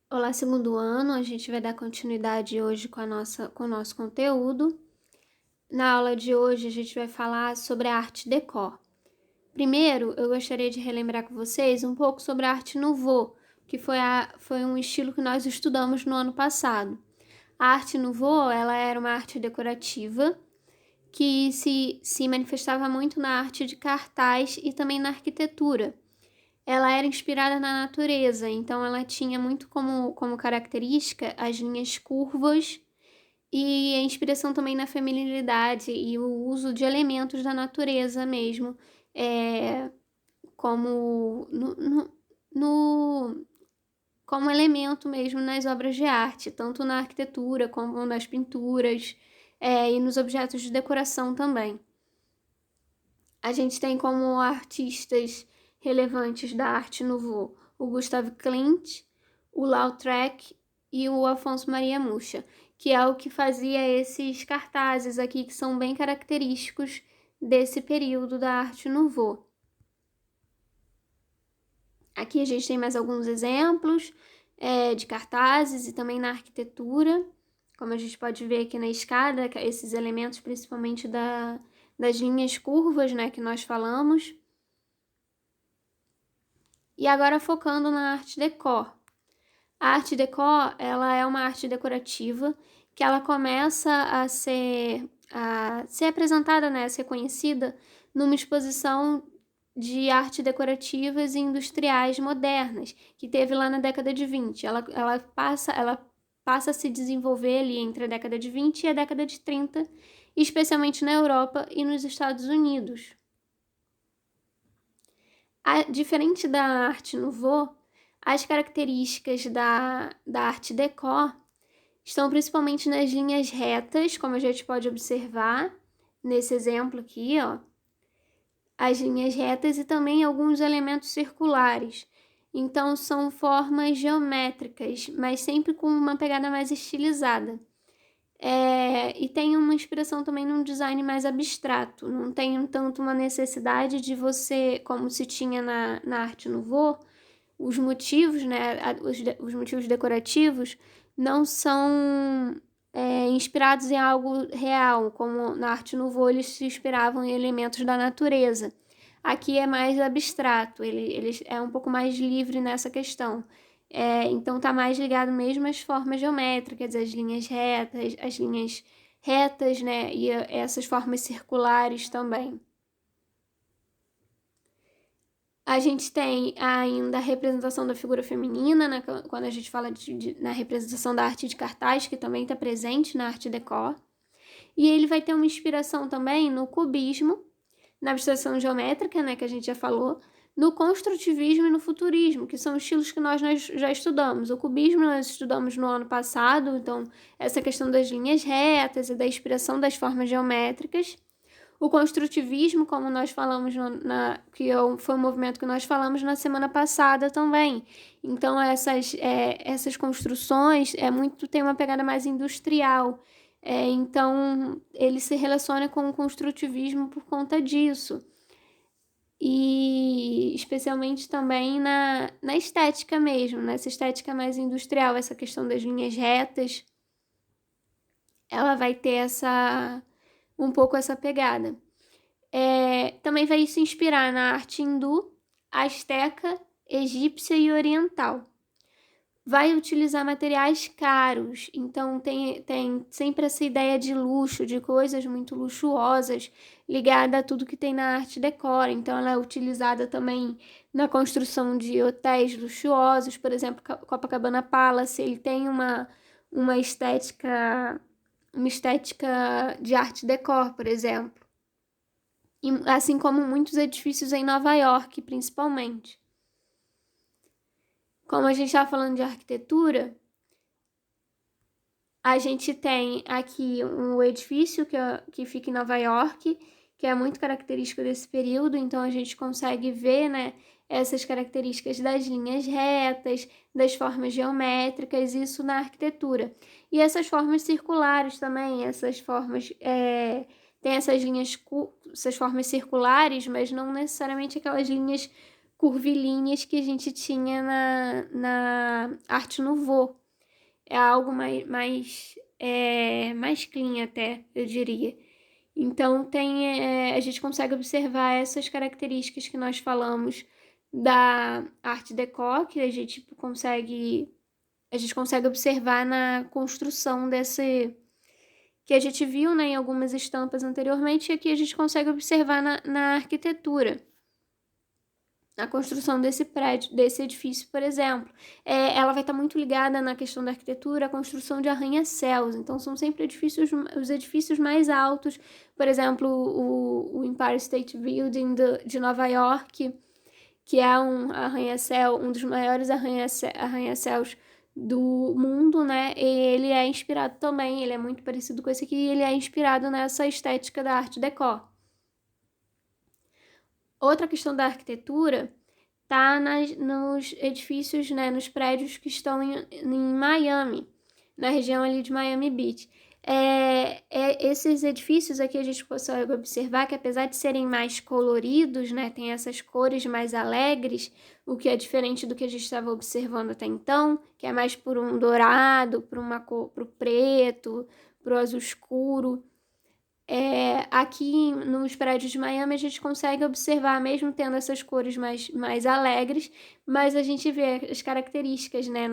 Olá, segundo ano, a gente vai dar continuidade hoje com o nosso conteúdo. Na aula de hoje, a gente vai falar sobre a arte déco. Primeiro, eu gostaria de relembrar com vocês um pouco sobre a arte nouveau, que foi um estilo que nós estudamos no ano passado. A arte nouveau, ela era uma arte decorativa que se manifestava muito na arte de cartaz e também na arquitetura. Ela era inspirada na natureza, então ela tinha muito como característica as linhas curvas e a inspiração também na feminilidade e o uso de elementos da natureza mesmo, é, como como elemento mesmo nas obras de arte, tanto na arquitetura como nas pinturas, e nos objetos de decoração também. A gente tem como artistas relevantes da arte nouveau o Gustav Klimt, o Lautrec e o Afonso Maria Mucha, que é o que fazia esses cartazes aqui que são bem característicos desse período da arte nouveau. Aqui a gente tem mais alguns exemplos de cartazes e também na arquitetura, como a gente pode ver aqui na escada, esses elementos principalmente das linhas curvas, né, que nós falamos. E agora focando na arte déco. A arte déco, ela é uma arte decorativa que ela começa a ser apresentada, né, a ser conhecida numa exposição de arte decorativas e industriais modernas, que teve lá na década de 20. Ela passa a se desenvolver ali entre a década de 20 e a década de 30, especialmente na Europa e nos Estados Unidos. Diferente da arte nouveau, as características da arte déco estão principalmente nas linhas retas, como a gente pode observar nesse exemplo aqui, ó. As linhas retas e também alguns elementos circulares. Então, são formas geométricas, mas sempre com uma pegada mais estilizada. E tem uma inspiração também num design mais abstrato, não tem tanto uma necessidade de você, como se tinha na arte nouveau, os motivos, né, os motivos decorativos não são inspirados em algo real, como na arte nouveau eles se inspiravam em elementos da natureza. Aqui é mais abstrato, ele é um pouco mais livre nessa questão. Então tá mais ligado mesmo às formas geométricas, as linhas retas, né, e essas formas circulares também. A gente tem ainda a representação da figura feminina, né, quando a gente fala na representação da arte de cartaz, que também está presente na arte déco. E ele vai ter uma inspiração também no cubismo, na abstração geométrica, né, que a gente já falou, no construtivismo e no futurismo, que são estilos que nós já estudamos. O cubismo nós estudamos no ano passado, então essa questão das linhas retas e da inspiração das formas geométricas. O construtivismo, como nós falamos, foi um movimento que nós falamos na semana passada também. Então, essas construções tem uma pegada mais industrial. Então, ele se relaciona com o construtivismo por conta disso. E especialmente também na estética mesmo, nessa estética mais industrial, essa questão das linhas retas, ela vai ter um pouco essa pegada. Também vai se inspirar na arte hindu, asteca, egípcia e oriental. Vai utilizar materiais caros, então tem sempre essa ideia de luxo, de coisas muito luxuosas, ligada a tudo que tem na arte decor. Então ela é utilizada também na construção de hotéis luxuosos, por exemplo, Copacabana Palace, ele tem uma estética de arte decor, por exemplo. Assim como muitos edifícios em Nova York, principalmente. Como a gente estava falando de arquitetura, a gente tem aqui um edifício que fica em Nova York, que é muito característico desse período, então a gente consegue ver, né, essas características das linhas retas, das formas geométricas, isso na arquitetura. E essas formas circulares também, tem essas formas circulares, mas não necessariamente aquelas linhas curvilíneas que a gente tinha na Arte Nouveau. É algo mais clean até, eu diria. Então, a gente consegue observar essas características que nós falamos da Art Deco, que a gente consegue observar na construção que a gente viu, né, em algumas estampas anteriormente, e aqui a gente consegue observar na arquitetura, na construção desse prédio, desse edifício, por exemplo. Ela vai estar muito ligada na questão da arquitetura, a construção de arranha-céus. Então, são sempre os edifícios mais altos. Por exemplo, o Empire State Building de Nova York, que é um arranha-céu, um dos maiores arranha-céus do mundo, né? E ele é inspirado também, ele é muito parecido com esse aqui, e ele é inspirado nessa estética da Art Deco. Outra questão da arquitetura tá nos edifícios, né, nos prédios que estão em Miami, na região ali de Miami Beach. Esses edifícios aqui a gente consegue observar que, apesar de serem mais coloridos, né, tem essas cores mais alegres, o que é diferente do que a gente estava observando até então, que é mais por um dourado, por uma cor, pro preto, pro azul escuro. Aqui nos prédios de Miami a gente consegue observar, mesmo tendo essas cores mais alegres, mas a gente vê as características, né,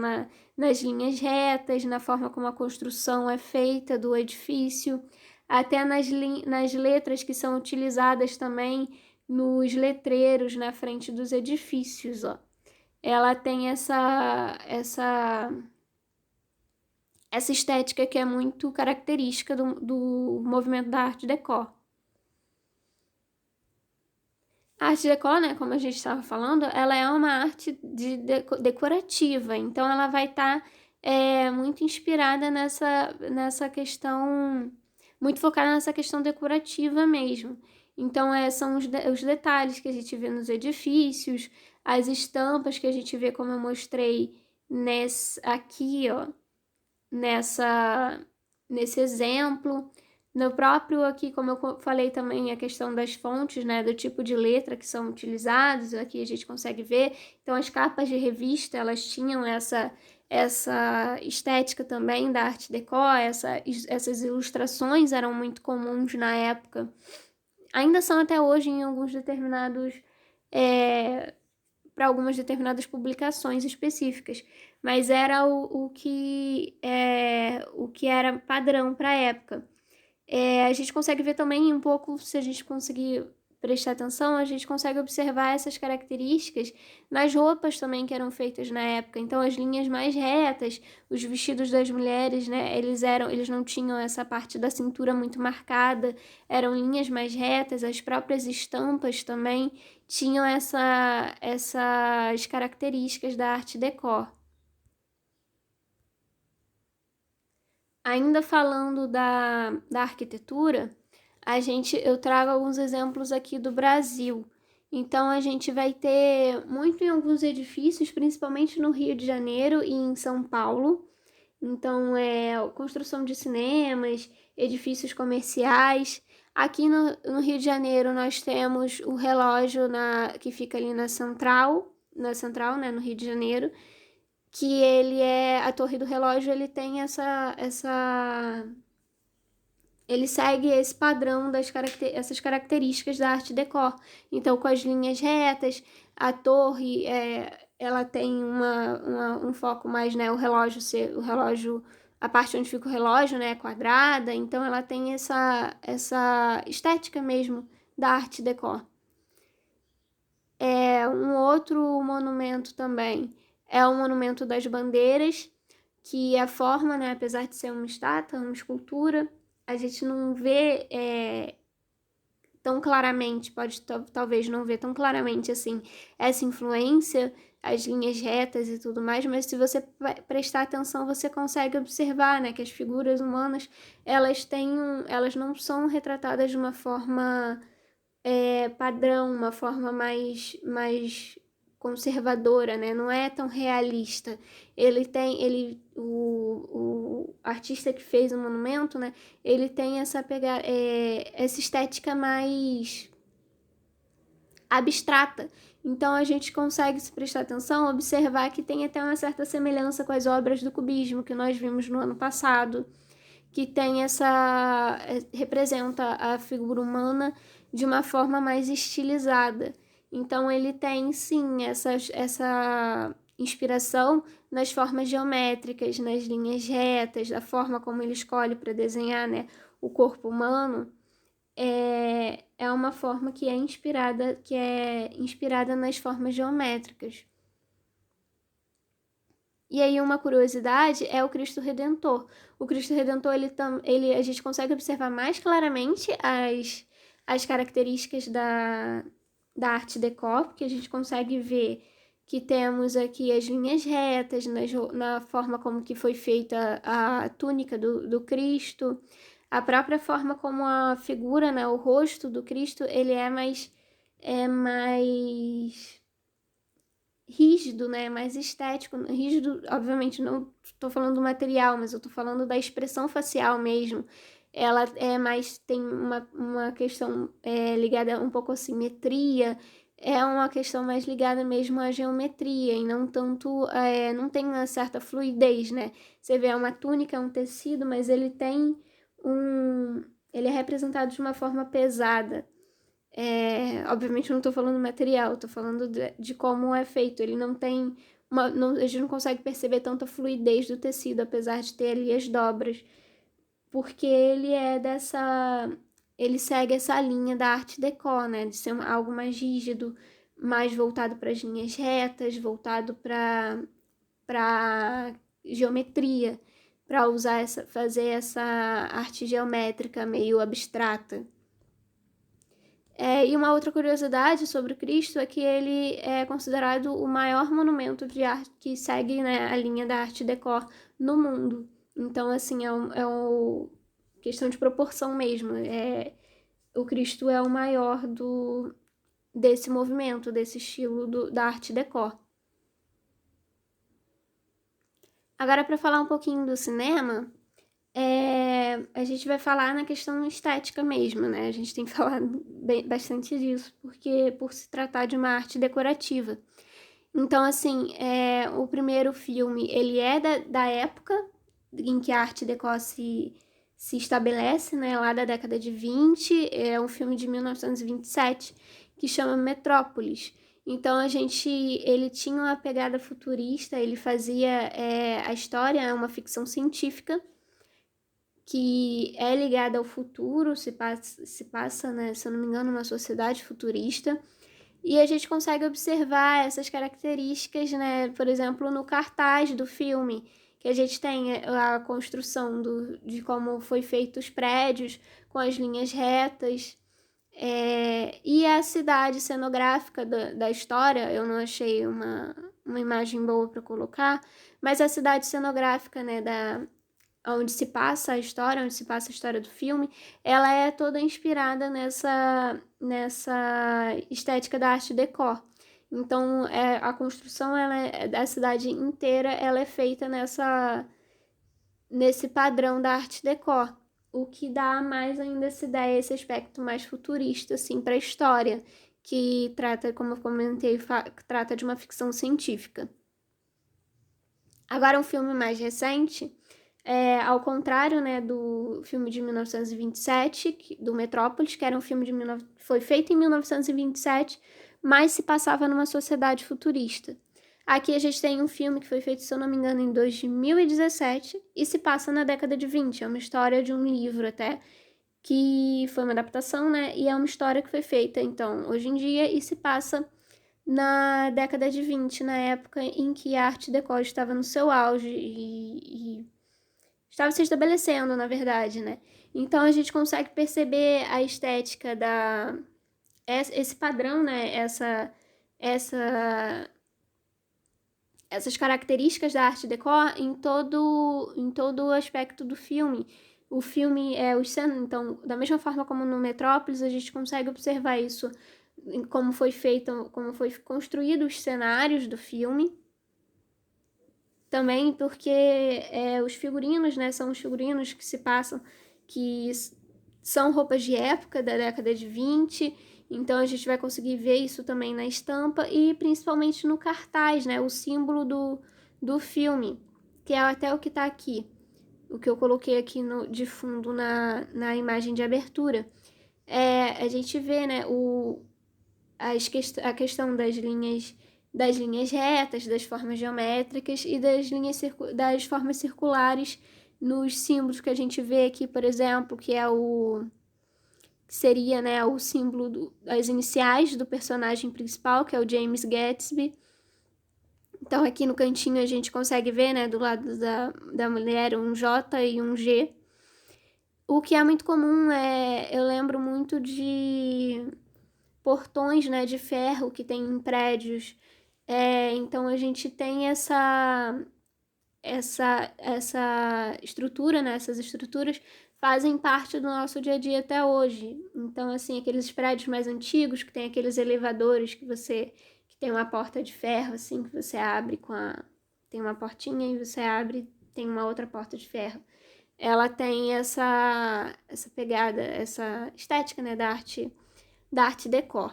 nas linhas retas, na forma como a construção é feita do edifício, até nas letras que são utilizadas também nos letreiros na frente dos edifícios, ó. Ela tem essa estética que é muito característica do movimento da Art Deco. A arte deco, né, como a gente estava falando, ela é uma arte decorativa, então ela vai estar muito inspirada nessa questão, muito focada nessa questão decorativa mesmo. Então, são os detalhes que a gente vê nos edifícios, as estampas que a gente vê, como eu mostrei aqui, ó, nesse exemplo. No próprio aqui, como eu falei também, a questão das fontes, né, do tipo de letra que são utilizados, aqui a gente consegue ver. Então, as capas de revista, elas tinham essa estética também da Art Deco, essas ilustrações eram muito comuns na época. Ainda são até hoje em alguns determinados... para algumas determinadas publicações específicas, mas era o que era padrão para a época. A gente consegue ver também um pouco, se a gente conseguir prestar atenção, a gente consegue observar essas características nas roupas também que eram feitas na época. Então, as linhas mais retas, os vestidos das mulheres, né, eles não tinham essa parte da cintura muito marcada, eram linhas mais retas, as próprias estampas também tinham essas características da arte déco. Ainda falando da arquitetura, eu trago alguns exemplos aqui do Brasil. Então, a gente vai ter muito em alguns edifícios, principalmente no Rio de Janeiro e em São Paulo. Então, construção de cinemas, edifícios comerciais. Aqui no Rio de Janeiro, nós temos o relógio que fica ali na Central, né, no Rio de Janeiro, que a torre do relógio, ele tem ele segue esse padrão essas características da arte déco. Então, com as linhas retas, a torre, ela tem um foco mais, né, o relógio, a parte onde fica o relógio, né, é quadrada, então ela tem essa estética mesmo da arte déco. Um outro monumento também é o Monumento das Bandeiras, que a forma, né, apesar de ser uma estátua, uma escultura, a gente não vê tão claramente, talvez não ver tão claramente assim essa influência, as linhas retas e tudo mais, mas se você prestar atenção, você consegue observar, né, que as figuras humanas, elas não são retratadas de uma forma padrão, uma forma mais conservadora, né? Não é tão realista. O artista que fez o monumento, né? Ele tem essa estética mais abstrata. Então a gente consegue, se prestar atenção, observar que tem até uma certa semelhança com as obras do cubismo que nós vimos no ano passado, que tem representa a figura humana de uma forma mais estilizada. Então ele tem sim essa inspiração nas formas geométricas, nas linhas retas, da forma como ele escolhe para desenhar, né, o corpo humano. É uma forma que é inspirada nas formas geométricas. E aí uma curiosidade é o Cristo Redentor. O Cristo Redentor, a gente consegue observar mais claramente as características da arte déco, porque a gente consegue ver que temos aqui as linhas retas, na forma como que foi feita a túnica do Cristo, a própria forma como a figura, né, o rosto do Cristo, ele é mais rígido, né, mais estético. Rígido, obviamente, não estou falando do material, mas eu estou falando da expressão facial mesmo. Ela tem uma questão ligada um pouco à simetria, é uma questão mais ligada mesmo à geometria e não tanto, não tem uma certa fluidez, né? Você vê, é uma túnica, é um tecido, mas ele é representado de uma forma pesada. Obviamente eu não estou falando do material, estou falando de como é feito. Ele não tem a gente não consegue perceber tanta fluidez do tecido, apesar de ter ali as dobras, porque ele segue essa linha da arte déco, né, de ser algo mais rígido, mais voltado para as linhas retas, voltado para geometria, para fazer essa arte geométrica meio abstrata. E uma outra curiosidade sobre o Cristo é que ele é considerado o maior monumento de arte que segue, né, a linha da arte déco no mundo. Então, assim, questão de proporção mesmo. O Cristo é o maior desse movimento, desse estilo da arte déco. Agora, para falar um pouquinho do cinema, a gente vai falar na questão estética mesmo, né? A gente tem que falar bastante disso, porque por se tratar de uma arte decorativa. Então, assim, o primeiro filme, ele é da época em que a arte déco se estabelece, né? Lá da década de 20, é um filme de 1927, que chama Metrópolis. Então, ele tinha uma pegada futurista, ele fazia a história, é uma ficção científica, que é ligada ao futuro, se passa, né, se eu não me engano, numa sociedade futurista. E a gente consegue observar essas características, né, por exemplo, no cartaz do filme, que a gente tem a construção de como foi feito os prédios, com as linhas retas, e a cidade cenográfica da história. Eu não achei uma imagem boa para colocar, mas a cidade cenográfica, né, onde se passa a história do filme, ela é toda inspirada nessa estética da arte déco. Então, a construção da cidade inteira, ela é feita nesse padrão da arte déco, o que dá mais ainda essa ideia, esse aspecto mais futurista, assim, para a história, que trata, como eu comentei, trata de uma ficção científica. Agora, um filme mais recente, ao contrário, né, do filme de 1927, do Metrópolis, que era um filme foi feito em 1927, mas se passava numa sociedade futurista. Aqui a gente tem um filme que foi feito, se eu não me engano, em 2017 e se passa na década de 20. É uma história de um livro até, que foi uma adaptação, né, e é uma história que foi feita, então, hoje em dia, e se passa na década de 20, na época em que a arte déco estava no seu auge e estava se estabelecendo, na verdade, né? Então a gente consegue perceber a estética esse padrão, né? Essas características da arte déco em todo o aspecto do filme. O filme então, da mesma forma como no Metrópolis, a gente consegue observar isso, como foi construído os cenários do filme. Também porque os figurinos, né, são os figurinos que se passam, que são roupas de época da década de 20, Então a gente vai conseguir ver isso também na estampa e principalmente no cartaz, né? O símbolo do filme, que é até o que tá aqui. O que eu coloquei aqui de fundo na imagem de abertura. A gente vê, né, a questão das linhas retas, das formas geométricas e das formas circulares nos símbolos que a gente vê aqui, por exemplo, que seria, né, o símbolo das iniciais do personagem principal, que é o James Gatsby. Então aqui no cantinho a gente consegue ver, né, do lado da mulher um J e um G. O que é muito comum eu lembro muito de portões, né, de ferro que tem em prédios. Então a gente tem essa estrutura, né, essas estruturas fazem parte do nosso dia a dia até hoje. Então, assim, aqueles prédios mais antigos que tem aqueles elevadores que tem uma porta de ferro, assim, que você abre tem uma portinha e você abre, tem uma outra porta de ferro. Ela tem essa pegada, essa estética, né, da arte déco.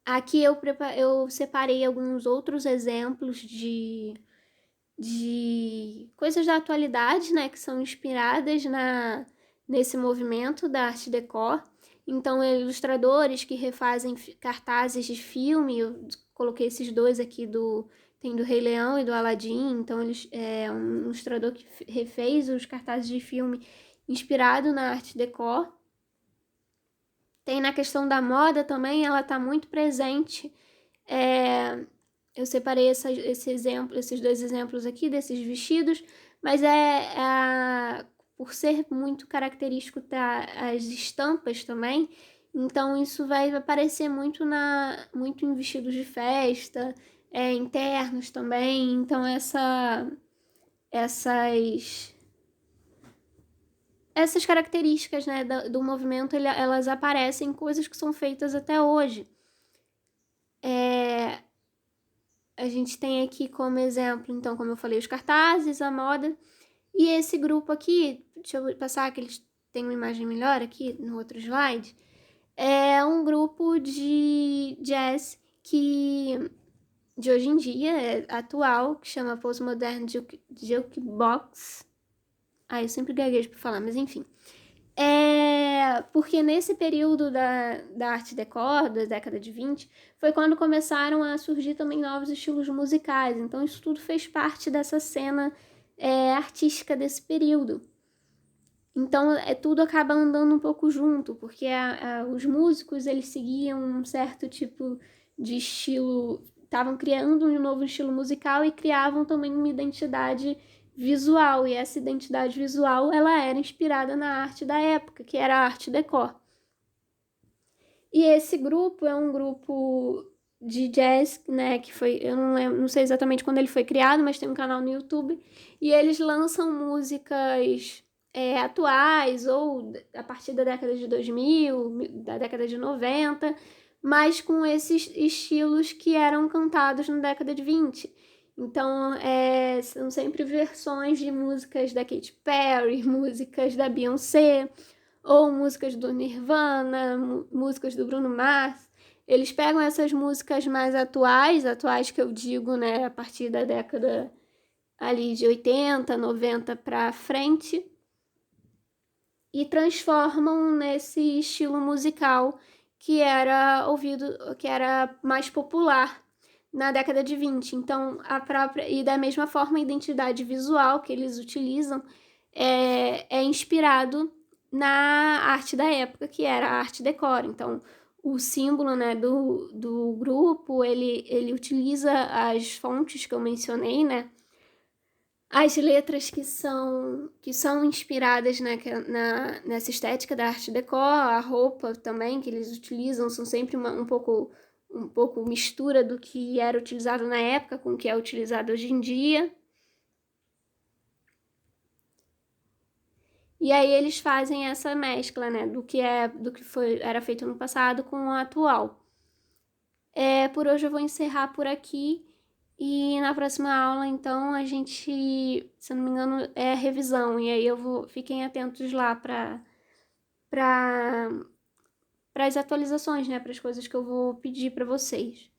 Aqui eu separei alguns outros exemplos de coisas da atualidade, né, que são inspiradas nesse movimento da arte déco. Então, ilustradores que refazem cartazes de filme, eu coloquei esses dois aqui tem do Rei Leão e do Aladdin. Então, um ilustrador que refez os cartazes de filme inspirado na arte déco. Tem na questão da moda também, ela está muito presente. Eu separei esses dois exemplos aqui desses vestidos, mas por ser muito característico as estampas também, então isso vai aparecer muito em vestidos de festa, internos também. Então essas características, né, do movimento, elas aparecem em coisas que são feitas até hoje. A gente tem aqui como exemplo, então, como eu falei, os cartazes, a moda. E esse grupo aqui, deixa eu passar que eles têm uma imagem melhor aqui no outro slide. É um grupo de jazz de hoje em dia, atual, que chama Postmodern Jukebox. Eu sempre gaguejo pra falar, mas enfim. Porque nesse período da arte déco, da década de 20, foi quando começaram a surgir também novos estilos musicais. Então isso tudo fez parte dessa cena artística desse período. Então tudo acaba andando um pouco junto, porque os músicos eles seguiam um certo tipo de estilo, estavam criando um novo estilo musical e criavam também uma identidade visual, e essa identidade visual ela era inspirada na arte da época, que era a arte déco. E esse grupo é um grupo de jazz, né, que foi, eu não sei exatamente quando ele foi criado, mas tem um canal no YouTube, e eles lançam músicas atuais ou a partir da década de 2000, da década de 90, mas com esses estilos que eram cantados na década de 20. Então, são sempre versões de músicas da Katy Perry, músicas da Beyoncé, ou músicas do Nirvana, músicas do Bruno Mars. Eles pegam essas músicas mais atuais que eu digo, né, a partir da década ali de 80, 90 para frente, e transformam nesse estilo musical que era que era mais popular na década de 20. Então, e da mesma forma, a identidade visual que eles utilizam é inspirado na arte da época, que era a arte déco. Então, o símbolo, né, do grupo, ele utiliza as fontes que eu mencionei, né, as letras que são inspiradas nessa estética da arte déco, a roupa também que eles utilizam são sempre um pouco mistura do que era utilizado na época com o que é utilizado hoje em dia. E aí eles fazem essa mescla, né, do que era feito no passado com o atual. Por hoje eu vou encerrar por aqui. E na próxima aula, então, a gente, se eu não me engano, é revisão. E aí fiquem atentos lá para as atualizações, né, para as coisas que eu vou pedir para vocês.